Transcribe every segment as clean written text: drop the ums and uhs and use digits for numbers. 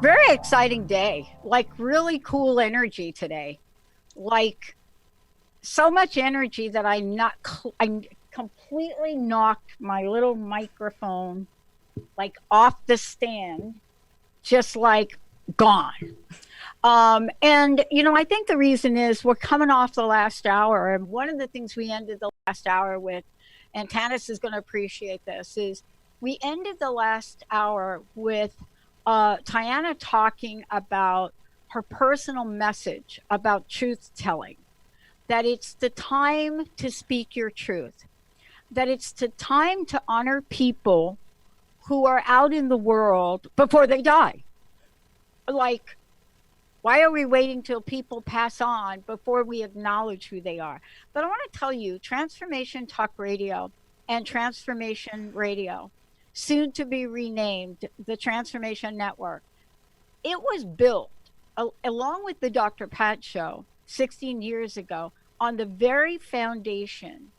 Very exciting day. Like really cool energy today. Like so much energy that I completely knocked my little microphone like off the stand, just like gone. And I think the reason is we're coming off the last hour, and one of the things we ended the last hour with, and Tanis is going to appreciate this, is we ended the last hour with Tiana talking about her personal message about truth telling, that it's the time to speak your truth, that it's the time to honor people who are out in the world before they die. Like, why are we waiting till people pass on before we acknowledge who they are? But I want to tell you, Transformation Talk Radio and Transformation Radio, soon to be renamed the Transformation Network, it was built along with the Dr. Pat Show 16 years ago on the very foundation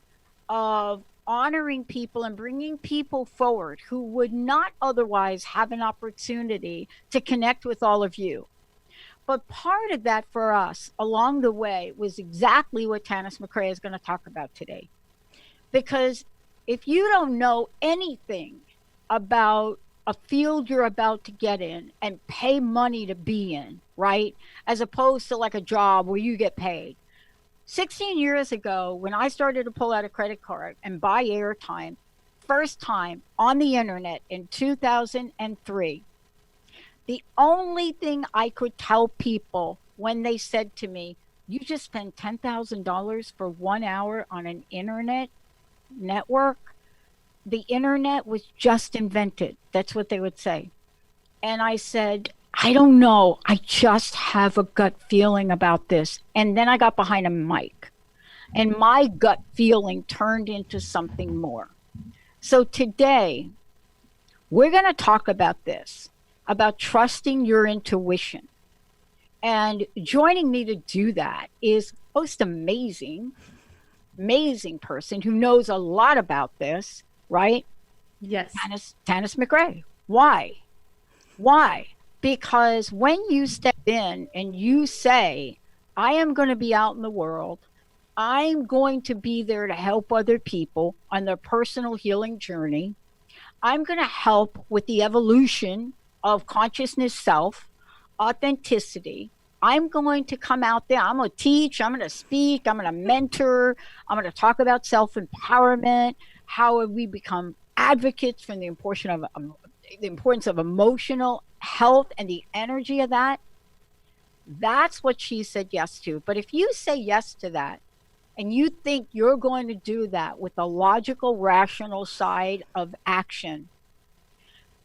of honoring people and bringing people forward who would not otherwise have an opportunity to connect with all of you. But part of that for us along the way was exactly what Tanis McRae is going to talk about today. Because if you don't know anything about a field you're about to get in and pay money to be in, right? As opposed to like a job where you get paid. 16 years ago, when I started to pull out a credit card and buy airtime, first time on the internet in 2003, the only thing I could tell people when they said to me, you just spent $10,000 for 1 hour on an internet network, the internet was just invented. That's what they would say. And I said, I don't know. I just have a gut feeling about this. And then I got behind a mic, and my gut feeling turned into something more. So today, we're going to talk about this, about trusting your intuition. And joining me to do that is most amazing, amazing person who knows a lot about this, right? Yes. Tanis McRae. Why? Why? Because when you step in and you say, I am going to be out in the world, I'm going to be there to help other people on their personal healing journey. I'm going to help with the evolution of consciousness self, authenticity. I'm going to come out there. I'm going to teach. I'm going to speak. I'm going to mentor. I'm going to talk about self empowerment, how we become advocates for the importance of emotional health and the energy of that. That's what she said yes to. But if you say yes to that and you think you're going to do that with the logical, rational side of action,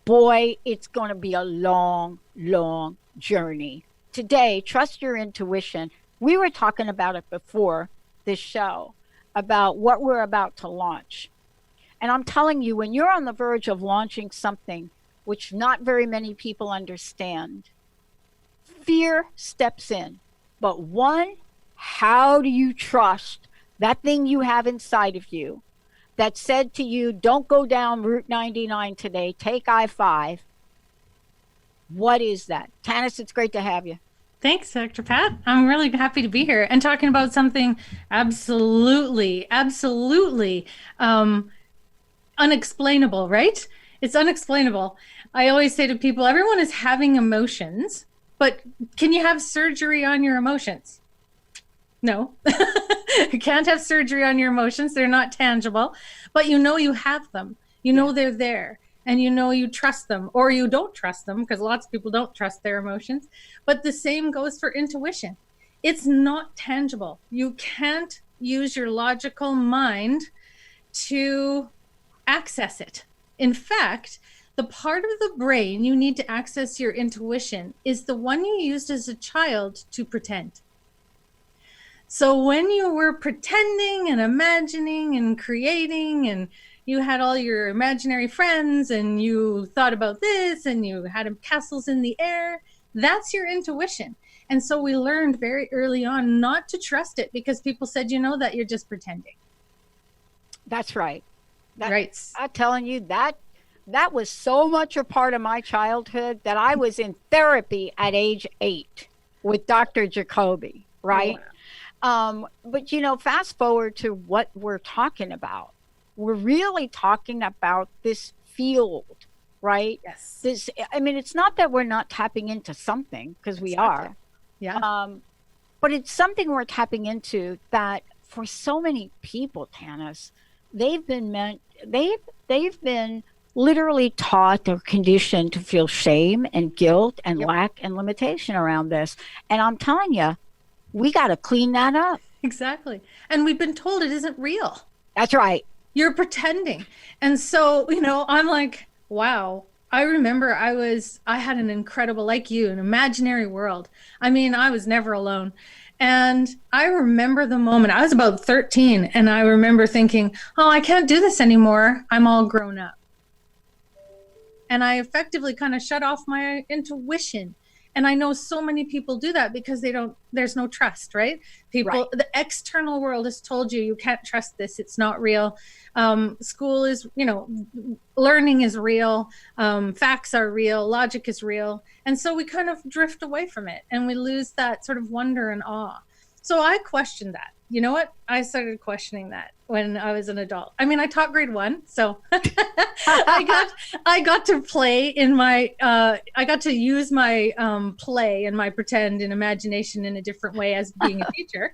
boy, it's going to be a long, long journey. Today, trust your intuition. We were talking about it before this show about what we're about to launch. And I'm telling you, when you're on the verge of launching something which not very many people understand, fear steps in. But one, how do you trust that thing you have inside of you that said to you, don't go down Route 99 today, take I-5? What is that? Tanis, it's great to have you. Thanks, Dr. Pat. I'm really happy to be here and talking about something absolutely, absolutely unexplainable, right? It's unexplainable. I always say to people, everyone is having emotions, but can you have surgery on your emotions? No. You can't have surgery on your emotions. They're not tangible, but you know you have them. You know they're there, and you know you trust them, or you don't trust them, because lots of people don't trust their emotions. But the same goes for intuition. It's not tangible. You can't use your logical mind to access it. In fact, the part of the brain you need to access your intuition is the one you used as a child to pretend. So when you were pretending and imagining and creating, and you had all your imaginary friends and you thought about this and you had castles in the air, that's your intuition. And so we learned very early on not to trust it because people said, you know, that you're just pretending. That's right. Right. I'm telling you that That was so much a part of my childhood that I was in therapy at age 8 with Dr. Jacoby, Wow. right? But fast forward to what we're talking about. We're really talking about this field, right? Yes. This, I mean, it's not that we're not tapping into something, because we Exactly. are, Yeah. but it's something we're tapping into that for so many people, Tanis, they've been meant, they've been literally taught or conditioned to feel shame and guilt and Yep. lack and limitation around this. And I'm telling you, we got to clean that up. Exactly. And we've been told it isn't real. That's right. You're pretending. And so, I'm like, wow. I remember I had an incredible, like you, an imaginary world. I mean, I was never alone. And I remember the moment I was about 13, and I remember thinking, oh, I can't do this anymore. I'm all grown up. And I effectively kind of shut off my intuition. And I know so many people do that because there's no trust, right? Right. The external world has told you can't trust this. It's not real. School is, learning is real. Facts are real. Logic is real. And so we kind of drift away from it and we lose that sort of wonder and awe. So I questioned that. You know what? I started questioning that when I was an adult. I mean, I taught grade 1, so I got to play in my I got to use my play and my pretend and imagination in a different way as being a teacher.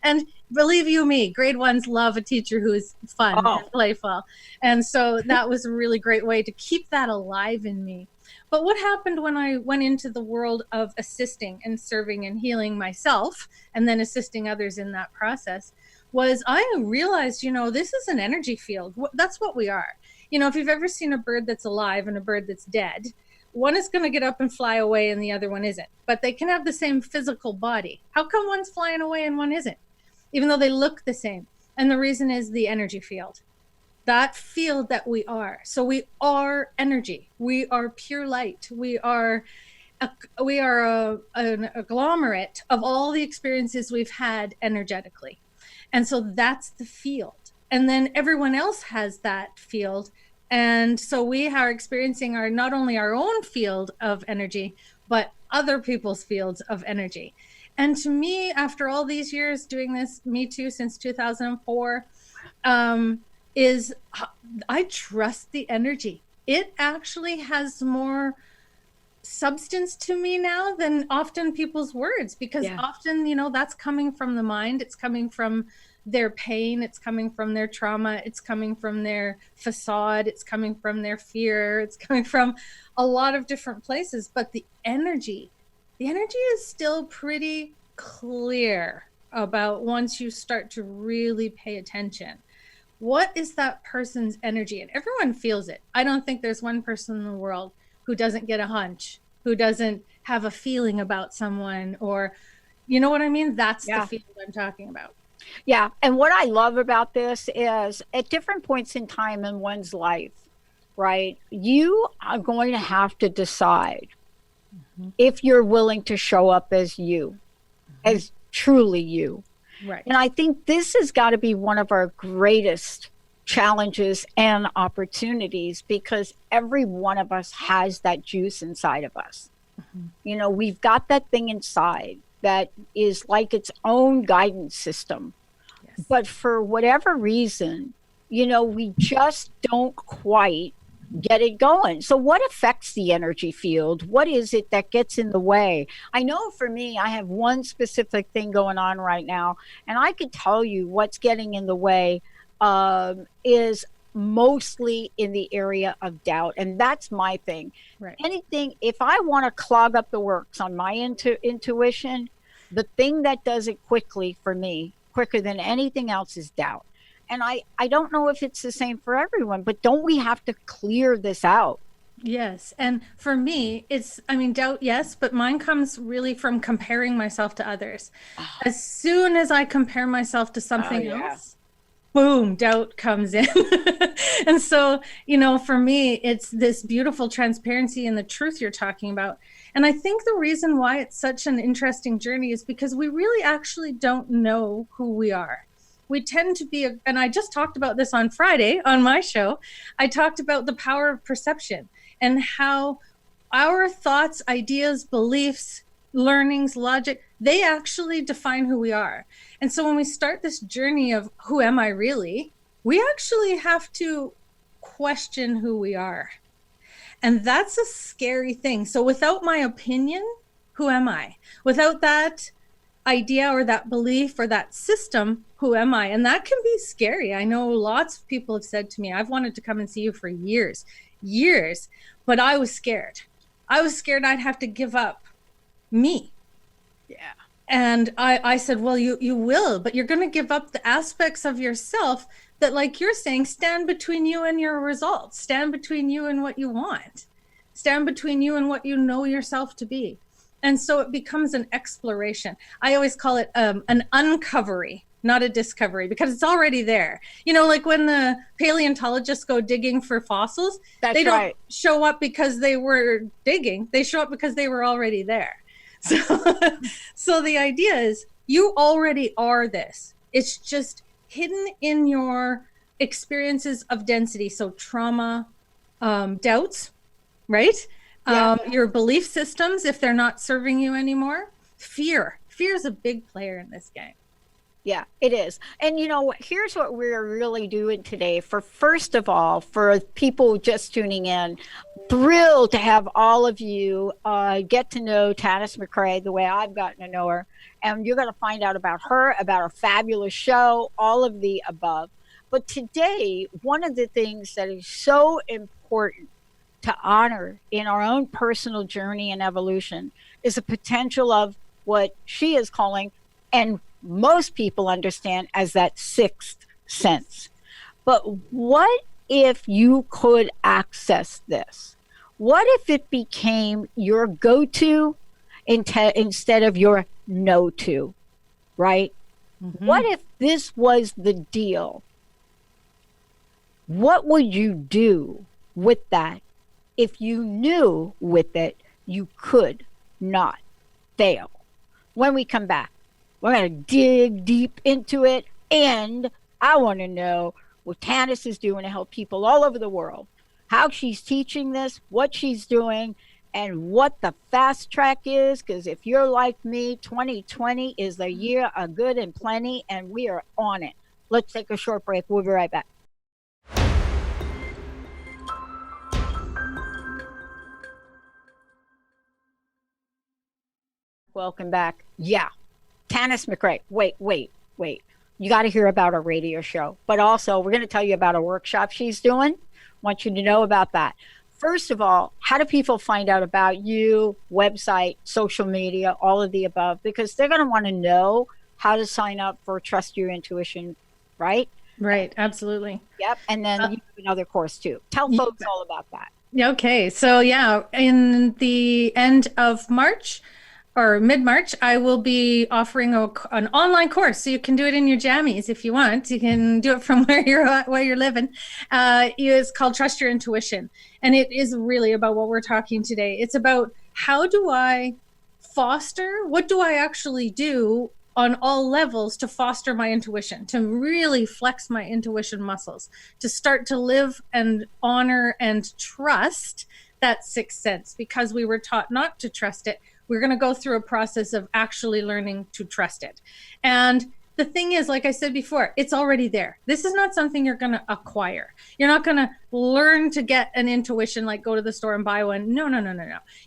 And believe you me, grade 1s love a teacher who is fun and playful. And so that was a really great way to keep that alive in me. But what happened when I went into the world of assisting and serving and healing myself and then assisting others in that process was I realized, this is an energy field. That's what we are. If you've ever seen a bird that's alive and a bird that's dead, one is going to get up and fly away and the other one isn't. But they can have the same physical body. How come one's flying away and one isn't? Even though they look the same. And the reason is the energy field. That field that we are. So we are energy. We are pure light. We are an agglomerate of all the experiences we've had energetically. And so that's the field. And then everyone else has that field. And so we are experiencing not only our own field of energy, but other people's fields of energy. And to me, after all these years doing this, Me Too since 2004, is I trust the energy. It actually has more substance to me now than often people's words, because often, that's coming from the mind. It's coming from their pain. It's coming from their trauma. It's coming from their facade. It's coming from their fear. It's coming from a lot of different places. But the energy is still pretty clear about once you start to really pay attention. What is that person's energy? And everyone feels it. I don't think there's one person in the world who doesn't get a hunch, who doesn't have a feeling about someone, or, you know what I mean? That's the field I'm talking about. Yeah. And what I love about this is at different points in time in one's life, right, you are going to have to decide if you're willing to show up as you, as truly you. Right. And I think this has got to be one of our greatest challenges and opportunities, because every one of us has that juice inside of us. We've got that thing inside that is like its own guidance system. Yes. But for whatever reason, we just don't quite get it going. So what affects the energy field? What is it that gets in the way? I know for me, I have one specific thing going on right now, and I could tell you what's getting in the way is mostly in the area of doubt. And that's my thing. Right. Anything, if I want to clog up the works on my intuition, the thing that does it quickly for me, quicker than anything else, is doubt. And I don't know if it's the same for everyone, but don't we have to clear this out? Yes. And for me, doubt, yes, but mine comes really from comparing myself to others. As soon as I compare myself to something else, boom, doubt comes in. And so, for me, it's this beautiful transparency and the truth you're talking about. And I think the reason why it's such an interesting journey is because we really actually don't know who we are. we tend to be, and I just talked about this on Friday on my show. I talked about the power of perception and how our thoughts, ideas, beliefs, learnings, logic, they actually define who we are. And so when we start this journey of who am I really, we actually have to question who we are. And that's a scary thing. So without my opinion, who am I? Without that idea or that belief or that system, who am I? And that can be scary. I know lots of people have said to me, I've wanted to come and see you for years, but I was scared. I was scared I'd have to give up me. Yeah. And I said, well, you will, but you're going to give up the aspects of yourself that, like you're saying, stand between you and your results, stand between you and what you want, stand between you and what you know yourself to be. And so it becomes an exploration. I always call it an uncovery, not a discovery, because it's already there. You know, like when the paleontologists go digging for fossils, they don't show up because they were digging. They show up because they were already there. So the idea is you already are this. It's just hidden in your experiences of density. So trauma, doubts, right? Yeah. Your belief systems, if they're not serving you anymore. Fear is a big player in this game. Yeah, it is. And you know, here's what we're really doing today. First of all, for people just tuning in, thrilled to have all of you get to know Tanis McRae the way I've gotten to know her. And you're going to find out about her, about her fabulous show, all of the above. But today, one of the things that is so important to honor in our own personal journey and evolution is the potential of what she is calling, and most people understand as, that sixth sense. But what if you could access this? What if it became your go-to instead of your no-to, right? Mm-hmm. What if this was the deal? What would you do with that if you knew with it you could not fail? When we come back, we're going to dig deep into it, and I want to know what Tanis is doing to help people all over the world, how she's teaching this, what she's doing, and what the fast track is, because if you're like me, 2020 is the year of good and plenty, and we are on it. Let's take a short break. We'll be right back. Welcome back. Yeah. Tanis McRae. Wait. You got to hear about her radio show, but also we're going to tell you about a workshop she's doing. Want you to know about that. First of all, how do people find out about you, website, social media, all of the above? Because they're going to want to know how to sign up for Trust Your Intuition, right? Right, absolutely. Yep. And then you have another course too. Tell folks all about that. Okay. So yeah, in the end of March, or mid-March, I will be offering an online course, so you can do it in your jammies if you want. You can do it from where you're living. It's called Trust Your Intuition, and it is really about what we're talking today. It's about how do I foster, what do I actually do on all levels to foster my intuition, to really flex my intuition muscles, to start to live and honor and trust that sixth sense, because we were taught not to trust it. We're going to go through a process of actually learning to trust it. And the thing is, like I said before, it's already there. This is not something you're going to acquire. You're not going to learn to get an intuition, like go to the store and buy one. No.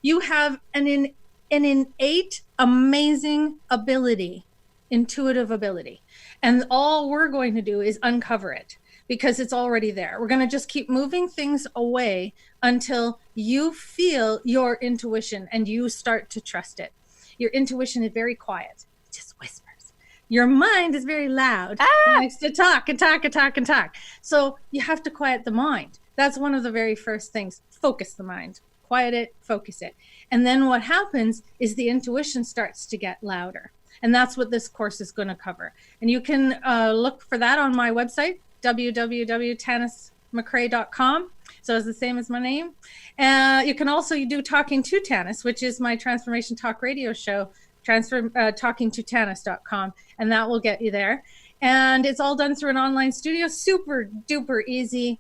You have an innate, amazing ability, intuitive ability. And all we're going to do is uncover it, because it's already there. We're going to just keep moving things away until you feel your intuition and you start to trust it. Your intuition is very quiet. It just whispers. Your mind is very loud. It likes to talk and talk and talk and talk. So you have to quiet the mind. That's one of the very first things. Focus the mind. Quiet it, focus it. And then what happens is the intuition starts to get louder. And that's what this course is going to cover. And you can look for that on my website, www.tanismcrae.com. So it's the same as my name. You can also do Talking to Tanis, which is my transformation talk radio show, talkingtotanis.com, and that will get you there. And it's all done through an online studio. Super duper easy.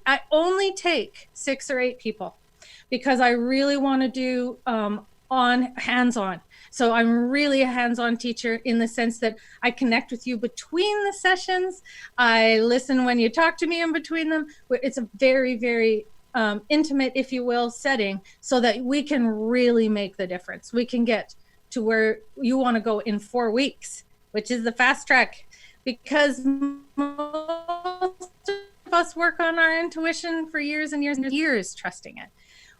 I only take 6 or 8 people because I really want to do on hands-on. So I'm really a hands-on teacher in the sense that I connect with you between the sessions. I listen when you talk to me in between them. It's a very, very intimate, if you will, setting so that we can really make the difference. We can get to where you want to go in 4 weeks, which is the fast track, because most of us work on our intuition for years and years and years, trusting it.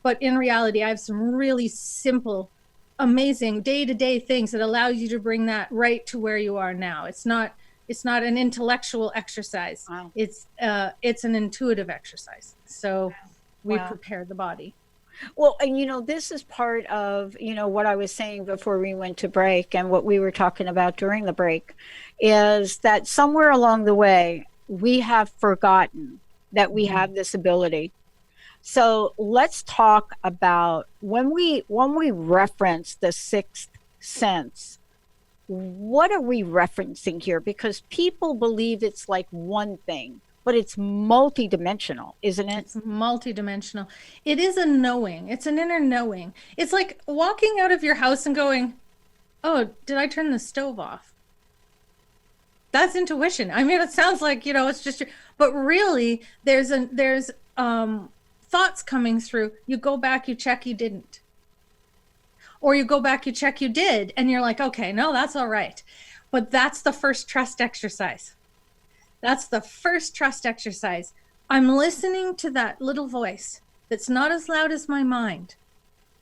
But in reality, I have some really simple, amazing day-to-day things that allow you to bring that right to where you are now. It's not an intellectual exercise. Wow. It's an intuitive exercise. So we Wow. prepare the body. Well, and this is part of, what I was saying before we went to break and what we were talking about during the break is that somewhere along the way, we have forgotten that we have this ability. So let's talk about when we reference the sixth sense, what are we referencing here? Because people believe it's like one thing, but it's multidimensional, isn't it? It's multidimensional. It is a knowing. It's an inner knowing. It's like walking out of your house and going, "Oh, did I turn the stove off?" That's intuition. I mean, it sounds like, it's just, but really there's thoughts coming through. You go back, you check you didn't. Or you go back, you check you did, and you're like, okay, no, that's all right. But that's the first trust exercise. That's the first trust exercise. I'm listening to that little voice that's not as loud as my mind.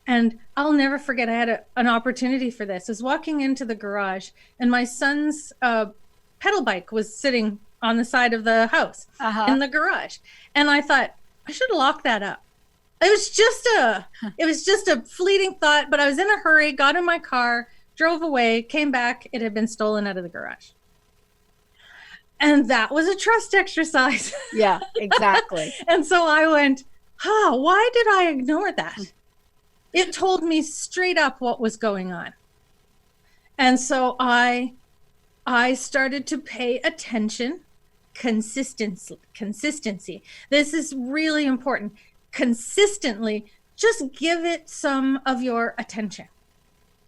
And I'll never forget, I had an opportunity for this. I was walking into the garage, and my son's pedal bike was sitting on the side of the house in the garage. And I thought, I should lock that up. It was just a fleeting thought, but I was in a hurry, got in my car, drove away, came back. It had been stolen out of the garage. And that was a trust exercise. Yeah, exactly. And so I went, why did I ignore that? It told me straight up what was going on. And so I started to pay attention. Consistency. This is really important. Consistently, just give it some of your attention,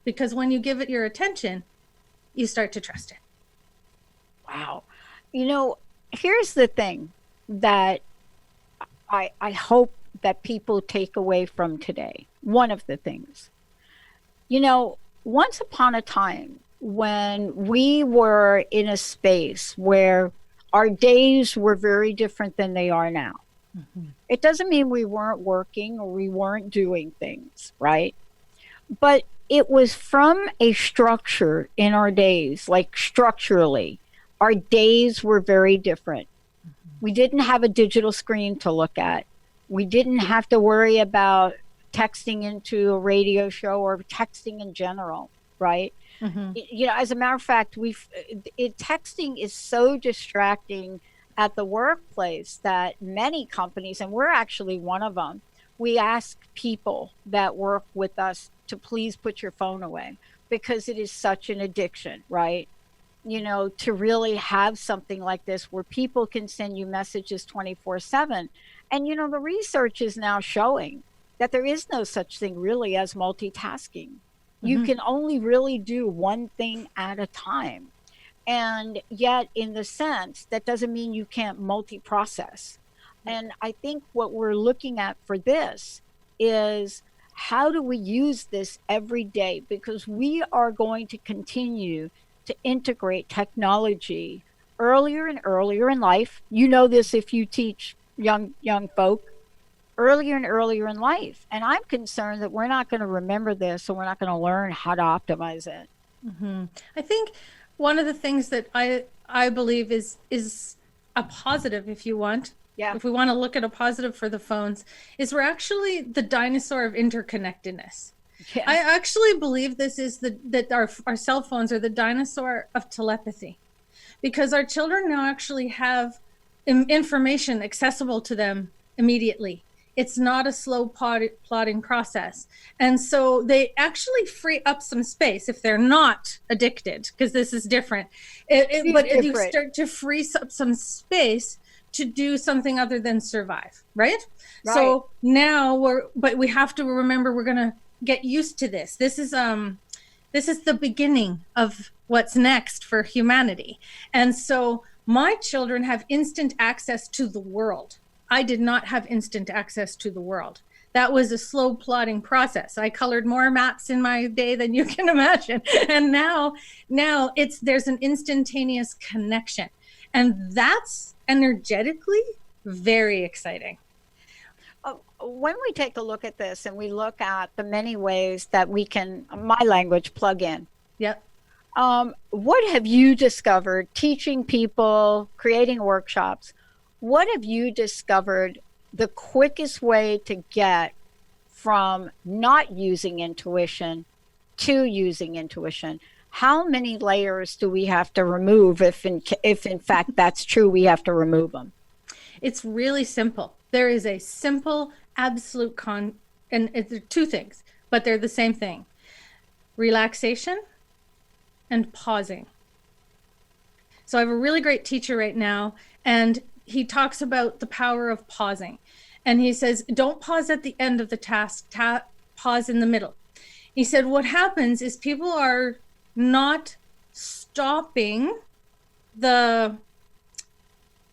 because when you give it your attention, you start to trust it. Wow. Here's the thing that I hope that people take away from today. One of the things, once upon a time when we were in a space where our days were very different than they are now. Mm-hmm. It doesn't mean we weren't working or we weren't doing things, right? But it was from a structure in our days, like structurally, our days were very different. Mm-hmm. We didn't have a digital screen to look at. We didn't have to worry about texting into a radio show or texting in general, right? Mm-hmm. As a matter of fact, texting is so distracting at the workplace that many companies, and we're actually one of them, we ask people that work with us to please put your phone away because it is such an addiction, right? To really have something like this where people can send you messages 24/7. And, the research is now showing that there is no such thing really as multitasking. Mm-hmm. You can only really do one thing at a time. And yet, in the sense, that doesn't mean you can't multi-process. And I think what we're looking at for this is how do we use this every day? Because we are going to continue to integrate technology earlier and earlier in life. You know this if you teach young folk, earlier and earlier in life. And I'm concerned that we're not going to remember this, and we're not going to learn how to optimize it. Mm-hmm. I think one of the things that I believe is a positive, if you want, if we want to look at a positive for the phones, is we're actually the dinosaur of interconnectedness. Yeah. I actually believe this is that our cell phones are the dinosaur of telepathy, because our children now actually have information accessible to them immediately It's not a slow plotting process. And so they actually free up some space if they're not addicted, because this is different. But if you start to free up some space to do something other than survive, right? So now we have to remember we're going to get used to this. This is the beginning of what's next for humanity. And so my children have instant access to the world. I did not have instant access to the world. That was a slow plotting process. I colored more maps in my day than you can imagine. And now there's an instantaneous connection. And that's energetically very exciting. When we take a look at this and we look at the many ways that we can, my language, plug in. Yep. What have you discovered teaching people, creating workshops? What have you discovered the quickest way to get from not using intuition to using intuition? How many layers do we have to remove if in fact that's true, we have to remove them? It's really simple. There is a simple, absolute and it's two things, but they're the same thing. Relaxation and pausing. So I have a really great teacher right now, and he talks about the power of pausing. And he says, don't pause at the end of the task, pause in the middle. He said, what happens is people are not stopping the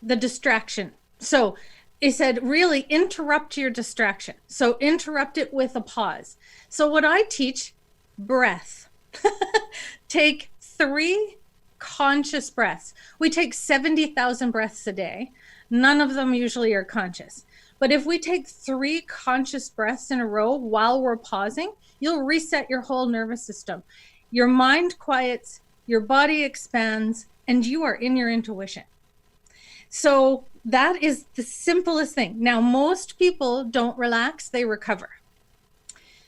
distraction. So he said, really interrupt your distraction. So interrupt it with a pause. So what I teach, breath. Take 3 conscious breaths. We take 70,000 breaths a day. None of them usually are conscious. But if we take 3 conscious breaths in a row while we're pausing, you'll reset your whole nervous system. Your mind quiets, your body expands, and you are in your intuition. So that is the simplest thing. Now, most people don't relax, they recover.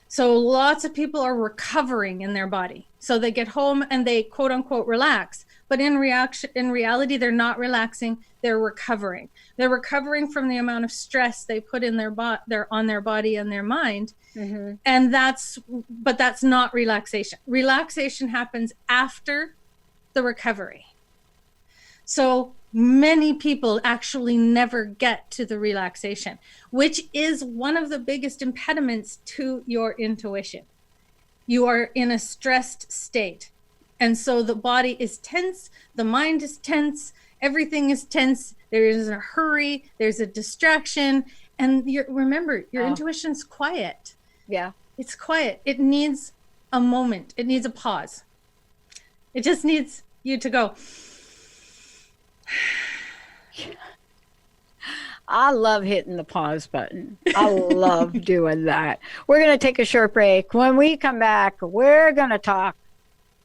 So lots of people are recovering in their body. So they get home and they quote unquote relax, but in reality, they're not relaxing, they're recovering. They're recovering from the amount of stress they put in on their body and their mind. Mm-hmm. And that's not relaxation. Relaxation happens after the recovery. So many people actually never get to the relaxation, which is one of the biggest impediments to your intuition. You are in a stressed state. And so the body is tense, the mind is tense, everything is tense. There is a hurry, there's a distraction. And remember, your intuition's quiet. Yeah. It's quiet. It needs a moment. It needs a pause. It just needs you to go. I love hitting the pause button. I love doing that. We're going to take a short break. When we come back, we're going to talk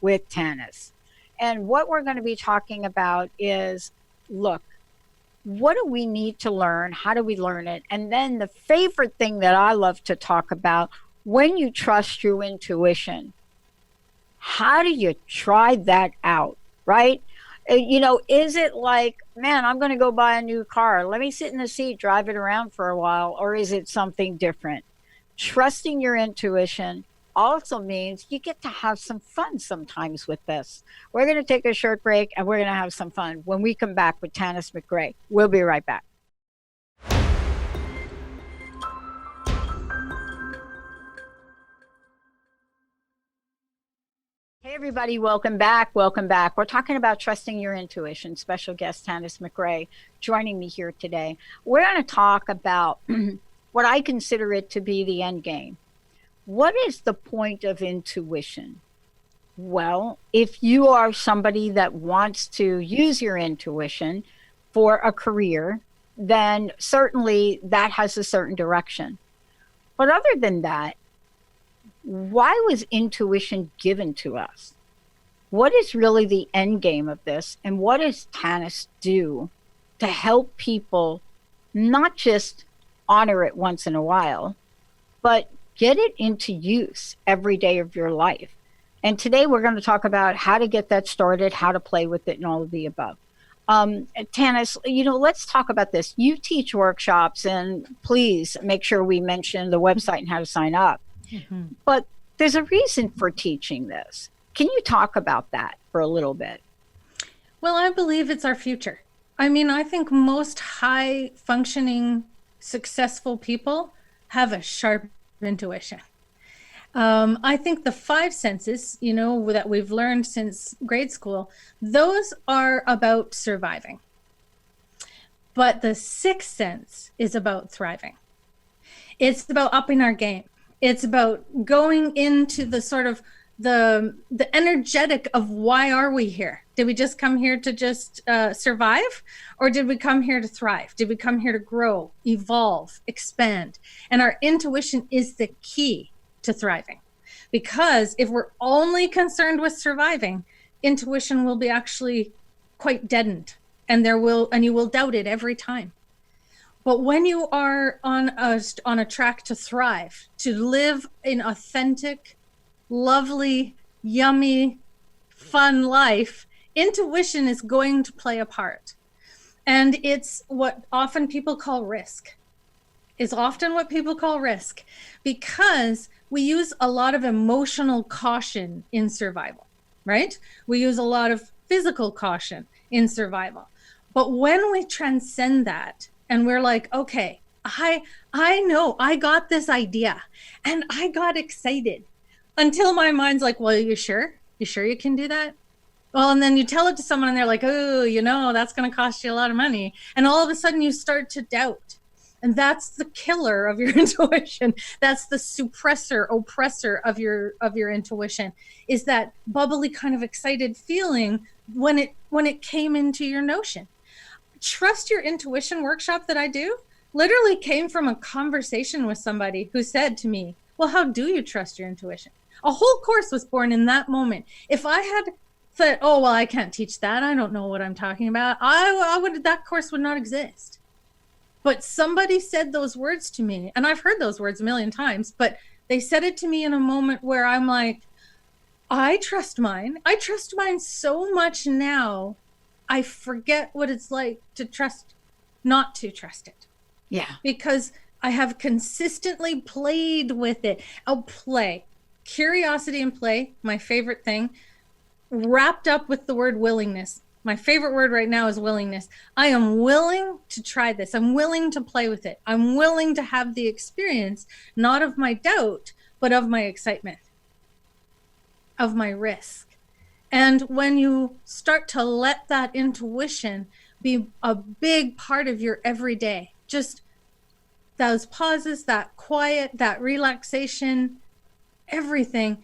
with Tanis. And what we're going to be talking about is, look, what do we need to learn? How do we learn it? And then the favorite thing that I love to talk about, when you trust your intuition, how do you try that out, right? You know, is it like, man, I'm going to go buy a new car. Let me sit in the seat, drive it around for a while. Or is it something different? Trusting your intuition also means you get to have some fun sometimes with this. We're going to take a short break and we're going to have some fun when we come back with Tanis McRae. We'll be right back. Hey, everybody. Welcome back. Welcome back. We're talking about trusting your intuition. Special guest Tanis McRae joining me here today. We're going to talk about what I consider it to be the end game. What is the point of intuition? Well, if you are somebody that wants to use your intuition for a career, then certainly that has a certain direction. But other than that, why was intuition given to us? What is really the end game of this? And what does Tanis do to help people not just honor it once in a while, but get it into use every day of your life? And today we're going to talk about how to get that started, how to play with it, and all of the above. Tanis, let's talk about this. You teach workshops, and please make sure we mention the website and how to sign up. Mm-hmm. But there's a reason for teaching this. Can you talk about that for a little bit? Well, I believe it's our future. I mean, I think most high functioning, successful people have a sharp intuition. I think the five senses, that we've learned since grade school, those are about surviving. But the sixth sense is about thriving. It's about upping our game. It's about going into the sort of the energetic of why are we here? Did we just come here to just survive, or did we come here to thrive? Did we come here to grow, evolve, expand? And our intuition is the key to thriving, because if we're only concerned with surviving, intuition will be actually quite deadened, and you will doubt it every time. But when you are on a track to thrive, to live an authentic, lovely, yummy, fun life, intuition is going to play a part. And it's what often people call risk. Is often what people call risk, because we use a lot of emotional caution in survival, right? We use a lot of physical caution in survival. But when we transcend that and we're like, okay, I know I got this idea and I got excited until my mind's like, well, you sure? You sure you can do that? Well, and then you tell it to someone and they're like, oh, that's going to cost you a lot of money. And all of a sudden you start to doubt. And that's the killer of your intuition. That's the suppressor, oppressor of your intuition, is that bubbly kind of excited feeling when it came into your notion. Trust Your Intuition workshop that I do literally came from a conversation with somebody who said to me, well, how do you trust your intuition? A whole course was born in that moment. If I had thought, oh, well, I can't teach that, I don't know what I'm talking about, that course would not exist. But somebody said those words to me, and I've heard those words a million times, but they said it to me in a moment where I'm like, I trust mine. I trust mine so much now, I forget what it's like not to trust it. Yeah. Because I have consistently played with it. I'll play. Curiosity and play, my favorite thing, wrapped up with the word willingness. My favorite word right now is willingness. I am willing to try this. I'm willing to play with it. I'm willing to have the experience, not of my doubt, but of my excitement, of my risk. And when you start to let that intuition be a big part of your everyday, just those pauses, that quiet, that relaxation, everything,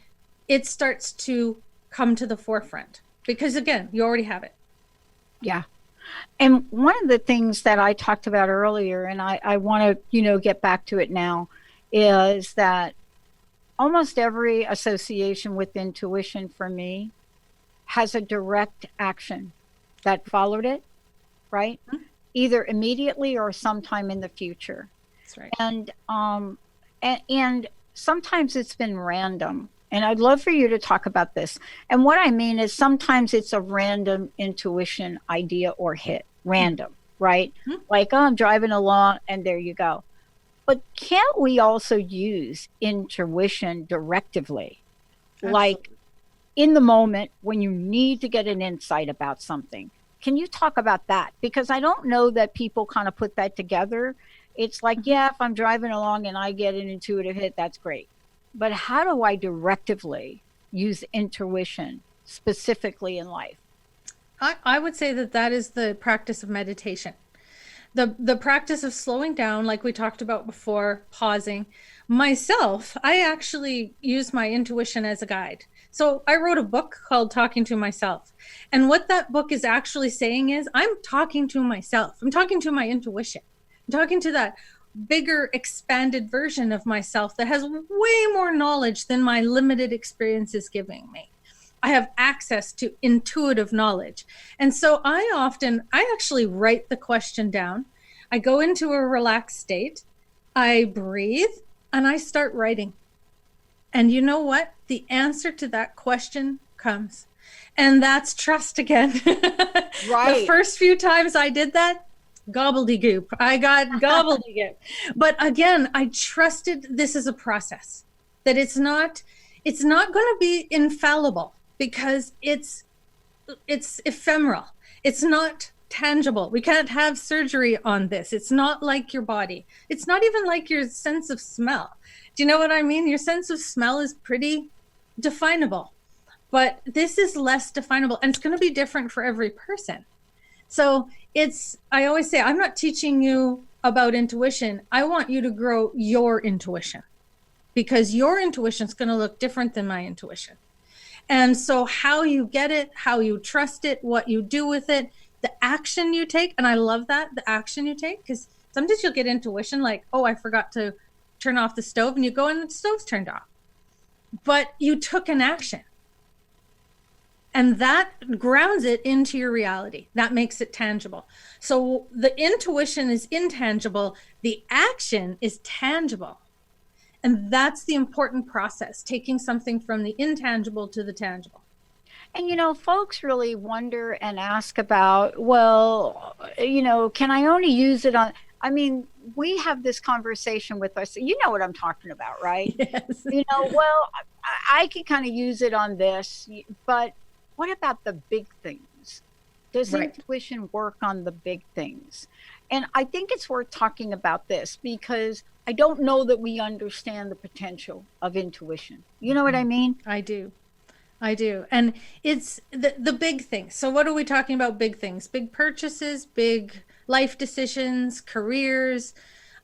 it starts to come to the forefront, because again, you already have it. Yeah. And one of the things that I talked about earlier, and I want to, get back to it now, is that almost every association with intuition for me has a direct action that followed it, right? Mm-hmm. Either immediately or sometime in the future. That's right. And sometimes it's been random. And I'd love for you to talk about this. And what I mean is sometimes it's a random intuition idea or hit, random, right? Mm-hmm. Like, oh, I'm driving along and there you go. But can't we also use intuition directively? Absolutely. Like in the moment when you need to get an insight about something. Can you talk about that? Because I don't know that people kind of put that together. It's like, yeah, if I'm driving along and I get an intuitive hit, that's great. But how do I directively use intuition specifically in life? I would say that is the practice of meditation. The practice of slowing down, like we talked about before, pausing. Myself, I actually use my intuition as a guide. So I wrote a book called Talking to Myself. And what that book is actually saying is I'm talking to myself. I'm talking to my intuition. I'm talking to that bigger, expanded version of myself that has way more knowledge than my limited experience is giving me. I have access to intuitive knowledge. And so I actually write the question down. I go into a relaxed state, I breathe, and I start writing. And you know what? The answer to that question comes. And that's trust again. Right. The first few times I did that, gobbledygook. I got gobbledygook. But again, I trusted this is a process, that it's not going to be infallible, because it's ephemeral. It's not tangible. We can't have surgery on this. It's not like your body. It's not even like your sense of smell. Do you know what I mean? Your sense of smell is pretty definable, but this is less definable, and it's going to be different for every person. So I always say, I'm not teaching you about intuition. I want you to grow your intuition, because your intuition is going to look different than my intuition. And so how you get it, how you trust it, what you do with it, the action you take. And I love that, the action you take, because sometimes you'll get intuition like, oh, I forgot to turn off the stove, and you go and the stove's turned off. But you took an action. And that grounds it into your reality. That makes it tangible. So the intuition is intangible. The action is tangible. And that's the important process, taking something from the intangible to the tangible. And, folks really wonder and ask about, well, can I only use it on, we have this conversation with us. You know what I'm talking about, right? Yes. Well, I can kind of use it on this, but what about the big things? Does Right. intuition work on the big things? And I think it's worth talking about this, because I don't know that we understand the potential of intuition. You know what I mean? I do. And it's the big things. So what are we talking about? Big things, big purchases, big life decisions, careers.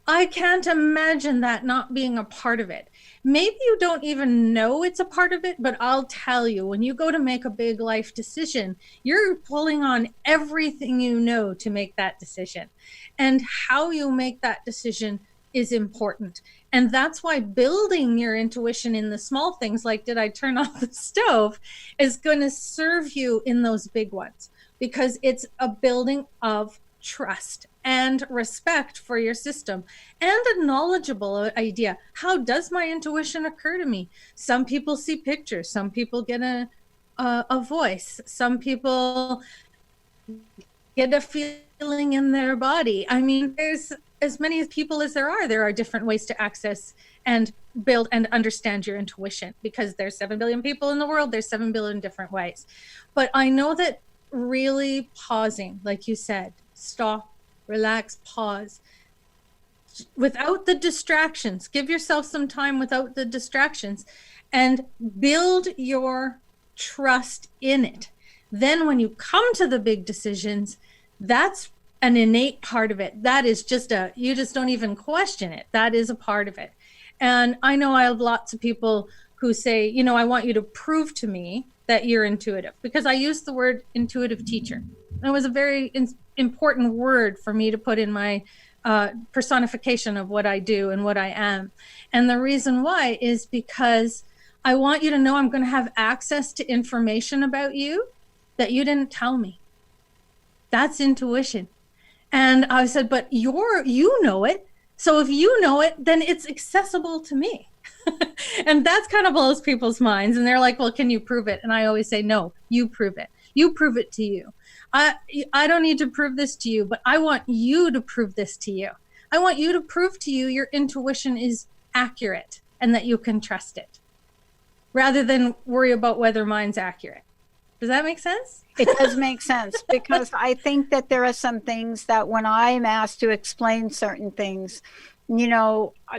I can't imagine that not being a part of it. Maybe you don't even know it's a part of it, but I'll tell you, when you go to make a big life decision, you're pulling on everything you know to make that decision. And how you make that decision is important. And that's why building your intuition in the small things, like did I turn off the stove, is going to serve you in those big ones, because it's a building of trust and respect for your system, and a knowledgeable idea. How does my intuition occur to me? Some people see pictures, some people get a voice, some people get a feeling in their body. There's as many people as there are different ways to access and build and understand your intuition, because there's 7 billion people in the world. There's 7 billion different ways. But I know that really pausing, like you said, stop, relax, pause, without the distractions, give yourself some time without the distractions, and build your trust in it. Then when you come to the big decisions, that's an innate part of it. That is you just don't even question it. That is a part of it. And I know I have lots of people who say, I want you to prove to me that you're intuitive, because I use the word intuitive teacher. It was a very important word for me to put in my personification of what I do and what I am. And the reason why is because I want you to know I'm going to have access to information about you that you didn't tell me. That's intuition. And I said, but you know it. So if you know it, then it's accessible to me. And that's kind of blows people's minds. And they're like, well, can you prove it? And I always say, no, you prove it. You prove it to you. I don't need to prove this to you, but I want you to prove this to you. I want you to prove to you your intuition is accurate and that you can trust it, rather than worry about whether mine's accurate. Does that make sense? It does make sense, because I think that there are some things that when I'm asked to explain certain things,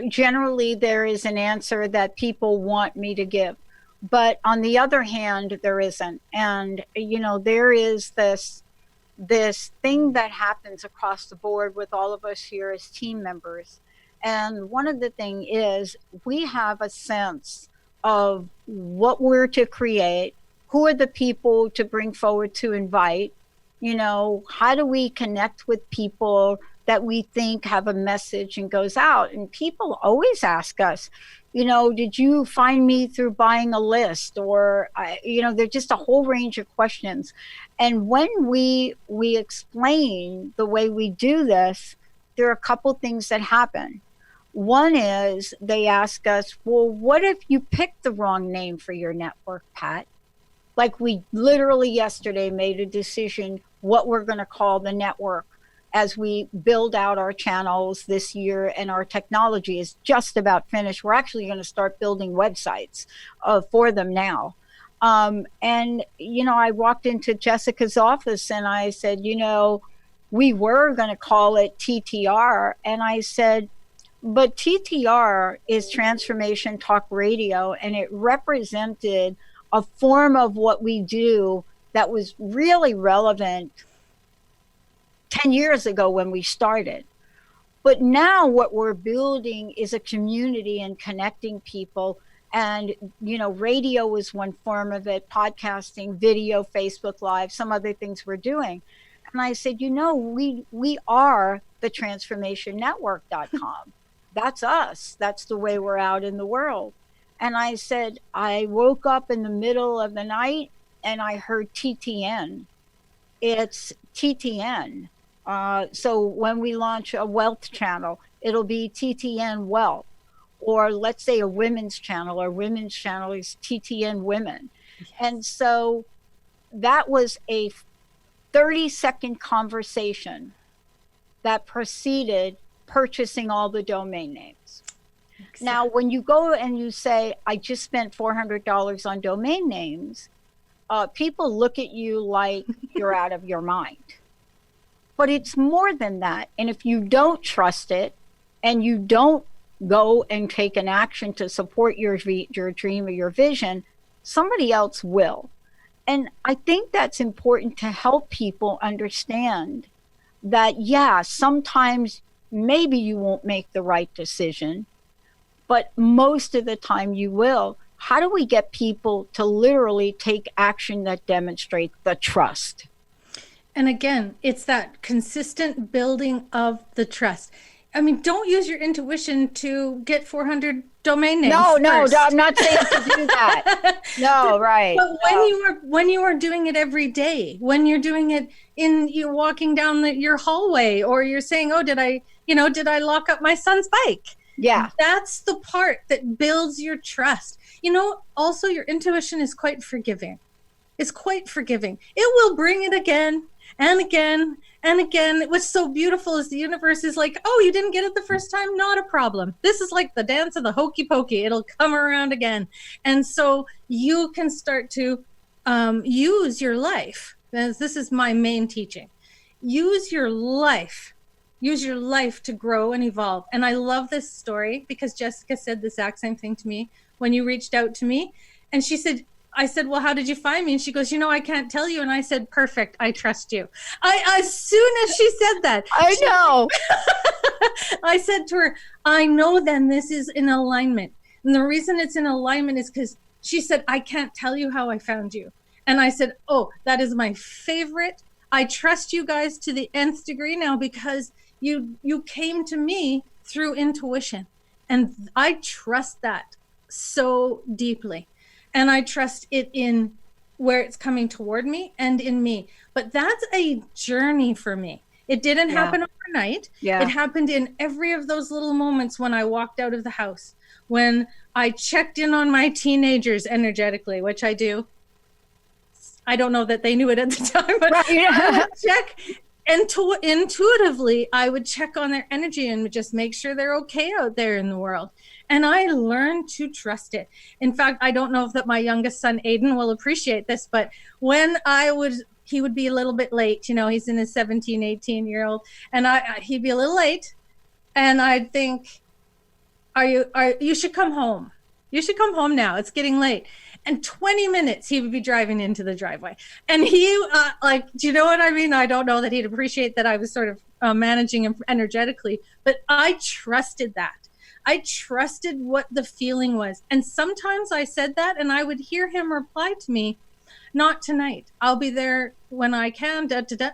generally there is an answer that people want me to give. But on the other hand, there isn't. And, there is this thing that happens across the board with all of us here as team members. And one of the things is we have a sense of what we're to create, who are the people to bring forward to invite, how do we connect with people that we think have a message and goes out. And people always ask us, did you find me through buying a list? Or, there's just a whole range of questions. And when we explain the way we do this, there are a couple things that happen. One is they ask us, well, what if you picked the wrong name for your network, Pat? Like we literally yesterday made a decision what we're going to call the network as we build out our channels this year, and our technology is just about finished. We're actually going to start building websites for them now. And, I walked into Jessica's office and I said, we were going to call it TTR. And I said, but TTR is Transformation Talk Radio, and it represented a form of what we do that was really relevant 10 years ago when we started. But now what we're building is a community and connecting people. And, radio is one form of it, podcasting, video, Facebook Live, some other things we're doing. And I said, we are the transformationnetwork.com. That's us. That's the way we're out in the world. And I said, I woke up in the middle of the night and I heard TTN. It's TTN. So when we launch a wealth channel, it'll be TTN Wealth. Or let's say a women's channel. Our women's channel is TTN Women. Yes. And so that was a 30-second conversation that preceded purchasing all the domain names. Exactly. Now, when you go and you say, I just spent $400 on domain names, people look at you like you're out of your mind. But it's more than that. And if you don't trust it and you don't go and take an action to support your dream or your vision, somebody else will. And I think that's important to help people understand that, sometimes maybe you won't make the right decision, but most of the time you will. How do we get people to literally take action that demonstrates the trust? And again, it's that consistent building of the trust. I mean, don't use your intuition to get 400 domain names. No, I'm not saying to do that. No, right. But when you are doing it every day, when you're doing it you're walking down your hallway, or you're saying, oh, did I lock up my son's bike? Yeah. That's the part that builds your trust. Also your intuition is quite forgiving. It's quite forgiving. It will bring it again and again and again. What's so beautiful is the universe is like, oh, you didn't get it the first time? Not a problem. This is like the dance of the hokey pokey. It'll come around again. And so you can start to use your life. This is my main teaching. Use your life to grow and evolve. And I love this story because Jessica said the exact same thing to me when you reached out to me. And I said, well, how did you find me? And she goes, I can't tell you. And I said, perfect. I trust you. As soon as she said that, I know. I said to her, I know then this is in alignment. And the reason it's in alignment is because she said, I can't tell you how I found you. And I said, oh, that is my favorite. I trust you guys to the nth degree now because you came to me through intuition. And I trust that so deeply. And I trust it in where it's coming toward me and in me. But that's a journey for me. It didn't happen overnight. Yeah. It happened in every of those little moments when I walked out of the house, when I checked in on my teenagers energetically, which I do. I don't know that they knew it at the time, but right, yeah. I would check intuitively. I would check on their energy and just make sure they're okay out there in the world. And I learned to trust it. In fact, I don't know if that my youngest son, Aiden, will appreciate this, but when he would be a little bit late, he's in his 17, 18-year-old, and he'd be a little late. And I'd think, you should come home. You should come home now. It's getting late. And 20 minutes, he would be driving into the driveway. And he, do you know what I mean? I don't know that he'd appreciate that I was sort of managing him energetically, but I trusted that. I trusted what the feeling was. And sometimes I said that and I would hear him reply to me, not tonight. I'll be there when I can,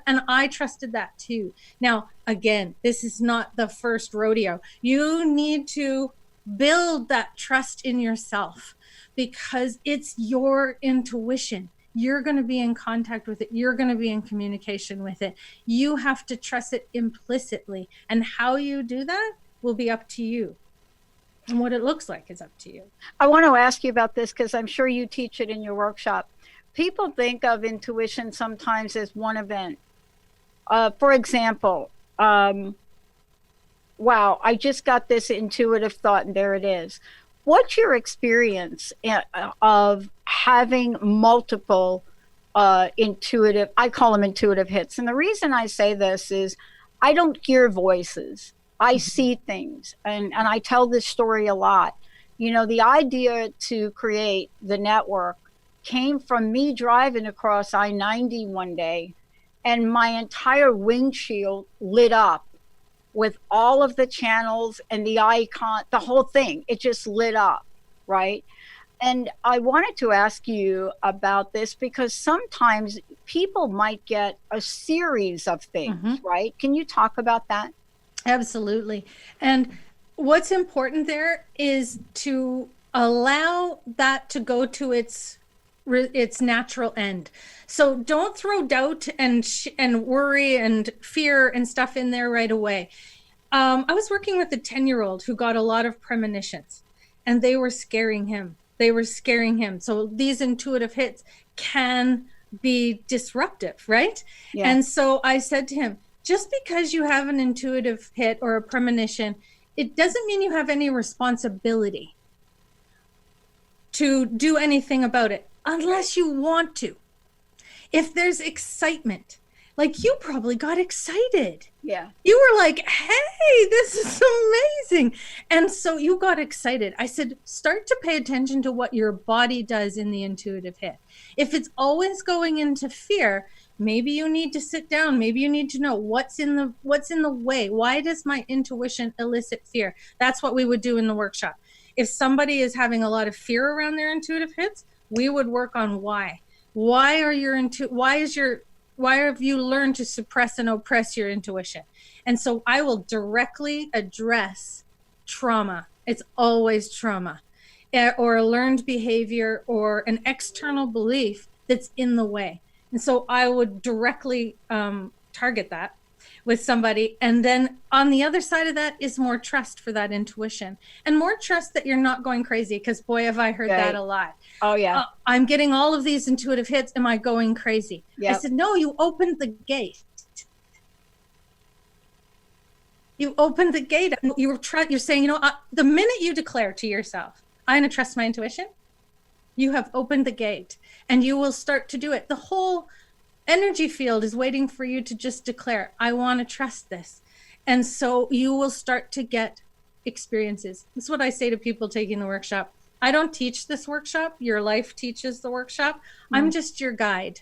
And I trusted that too. Now, again, this is not the first rodeo. You need to build that trust in yourself because it's your intuition. You're going to be in contact with it. You're going to be in communication with it. You have to trust it implicitly. And how you do that will be up to you. And what it looks like is up to you. I want to ask you about this because I'm sure you teach it in your workshop. people think of intuition sometimes as one event. For example, wow, I just got this intuitive thought and there it is. What's your experience of having multiple intuitive, I call them intuitive hits. And the reason I say this is I don't hear voices. I see things. And I tell this story a lot. You know, the idea to create the network came from me driving across I-90 one day, and my entire windshield lit up with all of the channels and the icon, the whole thing. It just lit up, right? And I wanted to ask you about this because sometimes people might get a series of things, right? Can you talk about that? Absolutely. And what's important there is to allow that to go to its natural end. So don't throw doubt and worry and fear and stuff in there right away. I was working with a 10-year-old who got a lot of premonitions, and they were scaring him. So these intuitive hits can be disruptive, right? Yeah. And so I said to him, just because you have an intuitive hit or a premonition, it doesn't mean you have any responsibility to do anything about it unless you want to. If there's excitement, like you probably got excited. Yeah. You were like, hey, this is amazing. And so you got excited. I said, start to pay attention to what your body does in the intuitive hit. If it's always going into fear, maybe you need to sit down. Maybe you need to know what's in the way. Why does my intuition elicit fear? That's what we would do in the workshop. If somebody is having a lot of fear around their intuitive hits, we would work on why. Why have you learned to suppress and oppress your intuition? And so I will directly address trauma. It's always trauma, or a learned behavior or an external belief that's in the way. And so I would directly target that with somebody. And then on the other side of that is more trust for that intuition and more trust that you're not going crazy. Because boy, have I heard that a lot. Oh, yeah. I'm getting all of these intuitive hits. Am I going crazy? Yep. I said, no, you opened the gate. You opened the gate. You're saying, you know, the minute you declare to yourself, I'm going to trust my intuition, you have opened the gate and you will start to do it. The whole energy field is waiting for you to just declare, I want to trust this. And so you will start to get experiences. This is what I say to people taking the workshop. I don't teach this workshop. Your life teaches the workshop. I'm just your guide.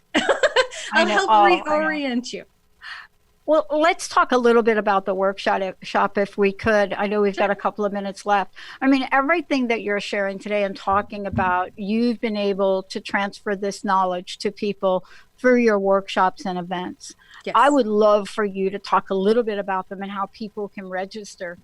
I'll help reorient you. Well, let's talk a little bit about the workshop if we could. I know we've got a couple of minutes left. I mean, everything that you're sharing today and talking about, you've been able to transfer this knowledge to people through your workshops and events. Yes. I would love for you to talk a little bit about them and how people can register.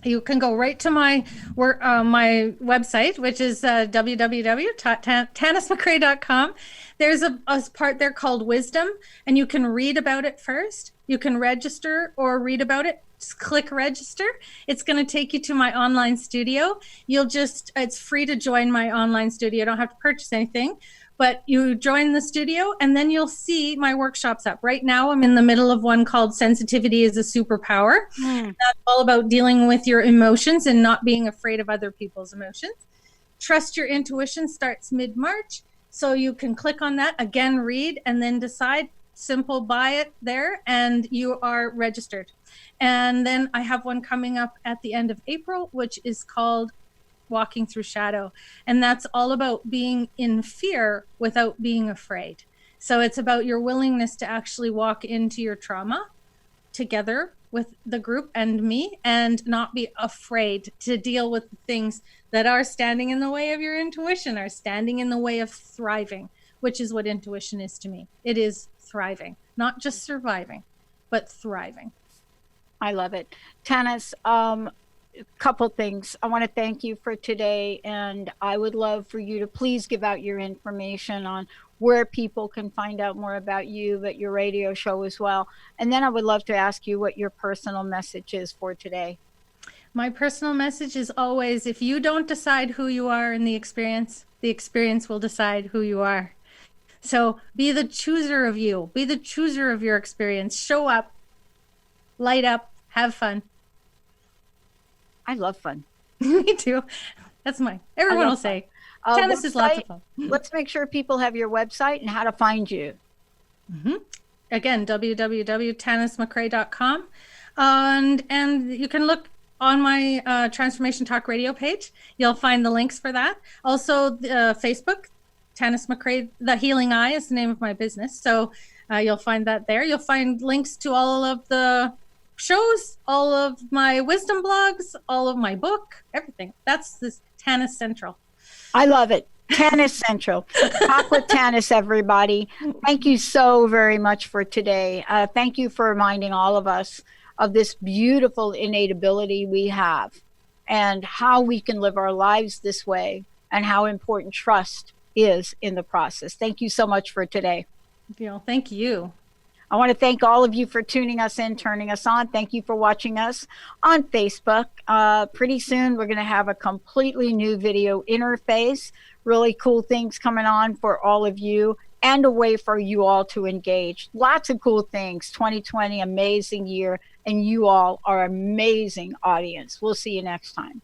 You can go right to my website, which is www.tanismccrae.com. There's a part there called Wisdom, and you can read about it first. You can register or read about it. Just click register. It's going to take you to my online studio. It's free to join my online studio. You don't have to purchase anything. But you join the studio and then you'll see my workshops up. Right now, I'm in the middle of one called Sensitivity is a Superpower. That's all about dealing with your emotions and not being afraid of other people's emotions. Trust Your Intuition starts mid-March. So you can click on that, again, read, and then decide. Simple, buy it there, and you are registered. And then I have one coming up at the end of April, which is called Walking Through Shadow. And that's all about being in fear without being afraid. So it's about your willingness to actually walk into your trauma together with the group and me, and not be afraid to deal with the things that are standing in the way of your intuition, are standing in the way of thriving, which is what intuition is to me. It is thriving, not just surviving, but thriving. I love it. Tanis, couple things. I want to thank you for today, and I would love for you to please give out your information on where people can find out more about you, but your radio show as well. And then I would love to ask you what your personal message is for today. My personal message is always, if you don't decide who you are in the experience will decide who you are. So be the chooser of you. Be the chooser of your experience. Show up, light up, have fun. I love fun. Me too. That's mine. Everyone will say tennis is lots of fun. Let's make sure people have your website and how to find you. Again, www.tanismccrae.com. And you can look on my Transformation Talk radio page. You'll find the links for that. Also, Facebook, Tanis McCrae, The Healing Eye is the name of my business. So you'll find that there. You'll find links to all of the shows, all of my wisdom blogs, all of my book, everything. That's this Tanis Central. I love it. Tanis Central. Talk with Tanis, everybody. Thank you so very much for today. Thank you for reminding all of us of this beautiful innate ability we have and how we can live our lives this way and how important trust is in the process. Thank you so much for today. Thank you. I want to thank all of you for tuning us in, turning us on. Thank you for watching us on Facebook. Pretty soon, we're going to have a completely new video interface, really cool things coming on for all of you and a way for you all to engage. Lots of cool things. 2020, amazing year, and you all are amazing audience. We'll see you next time.